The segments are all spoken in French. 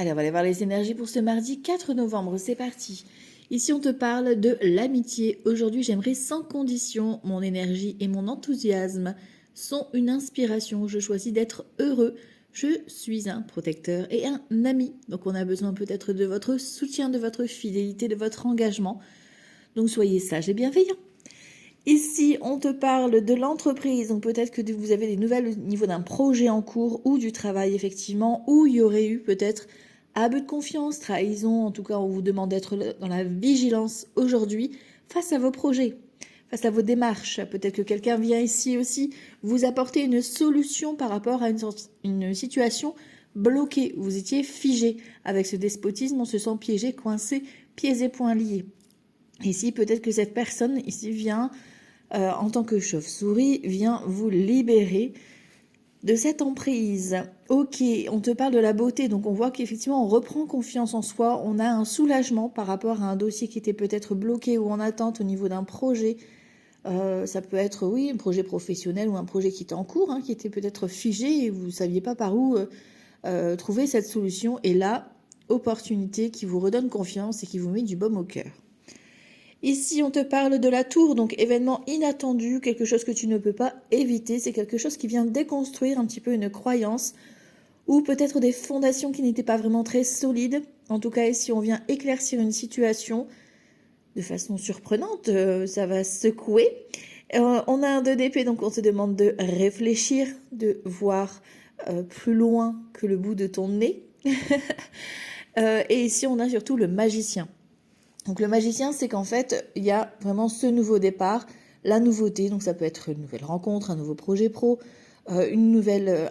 Allez, on va aller voir les énergies pour ce mardi 4 novembre, c'est parti. Ici, on te parle de l'amitié. Aujourd'hui, j'aimerais sans condition. Mon énergie et mon enthousiasme sont une inspiration. Je choisis d'être heureux. Je suis un protecteur et un ami. Donc, on a besoin peut-être de votre soutien, de votre fidélité, de votre engagement. Donc, soyez sage et bienveillant. Ici, on te parle de l'entreprise, donc peut-être que vous avez des nouvelles au niveau d'un projet en cours ou du travail, effectivement, où il y aurait eu peut-être abus de confiance, trahison, en tout cas, on vous demande d'être dans la vigilance aujourd'hui face à vos projets, face à vos démarches. Peut-être que quelqu'un vient ici aussi vous apporter une solution par rapport à une situation bloquée. Vous étiez figé. Avec ce despotisme, on se sent piégé, coincé, pieds et poings liés. Ici, peut-être que cette personne ici vient en tant que chauve-souris, vient vous libérer de cette emprise. Ok, on te parle de la beauté, donc on voit qu'effectivement on reprend confiance en soi, on a un soulagement par rapport à un dossier qui était peut-être bloqué ou en attente au niveau d'un projet. Ça peut être, oui, un projet professionnel ou un projet qui était en cours, qui était peut-être figé et vous ne saviez pas par où trouver cette solution. Et là, opportunité qui vous redonne confiance et qui vous met du baume au cœur. Ici, on te parle de la tour, donc événement inattendu, quelque chose que tu ne peux pas éviter. C'est quelque chose qui vient déconstruire un petit peu une croyance ou peut-être des fondations qui n'étaient pas vraiment très solides. En tout cas, ici, on vient éclaircir une situation de façon surprenante. Ça va secouer. On a un 2 d'épée, donc on te demande de réfléchir, de voir plus loin que le bout de ton nez. Et ici, on a surtout le magicien. Donc le magicien, c'est qu'en fait, il y a vraiment ce nouveau départ, la nouveauté. Donc ça peut être une nouvelle rencontre, un nouveau projet pro, un nouvel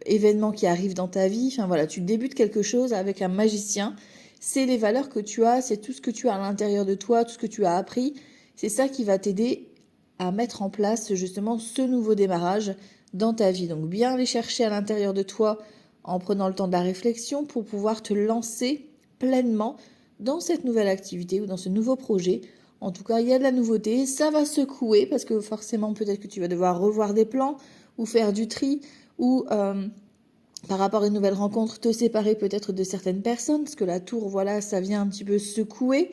événement qui arrive dans ta vie. Enfin voilà, tu débutes quelque chose avec un magicien. C'est les valeurs que tu as, c'est tout ce que tu as à l'intérieur de toi, tout ce que tu as appris. C'est ça qui va t'aider à mettre en place justement ce nouveau démarrage dans ta vie. Donc bien aller chercher à l'intérieur de toi en prenant le temps de la réflexion pour pouvoir te lancer pleinement dans cette nouvelle activité ou dans ce nouveau projet. En tout cas, il y a de la nouveauté, ça va secouer parce que forcément peut-être que tu vas devoir revoir des plans ou faire du tri ou par rapport à une nouvelle rencontre te séparer peut-être de certaines personnes parce que la tour, voilà, ça vient un petit peu secouer.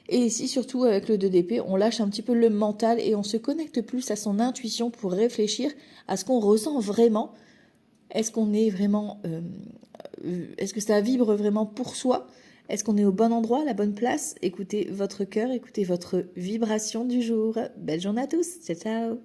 Et ici, surtout avec le 2 d'épée, on lâche un petit peu le mental et on se connecte plus à son intuition pour réfléchir à ce qu'on ressent vraiment. Est-ce qu'on est vraiment... est-ce que ça vibre vraiment pour soi ? Est-ce qu'on est au bon endroit, à la bonne place ? Écoutez votre cœur, écoutez votre vibration du jour. Belle journée à tous. Ciao, ciao.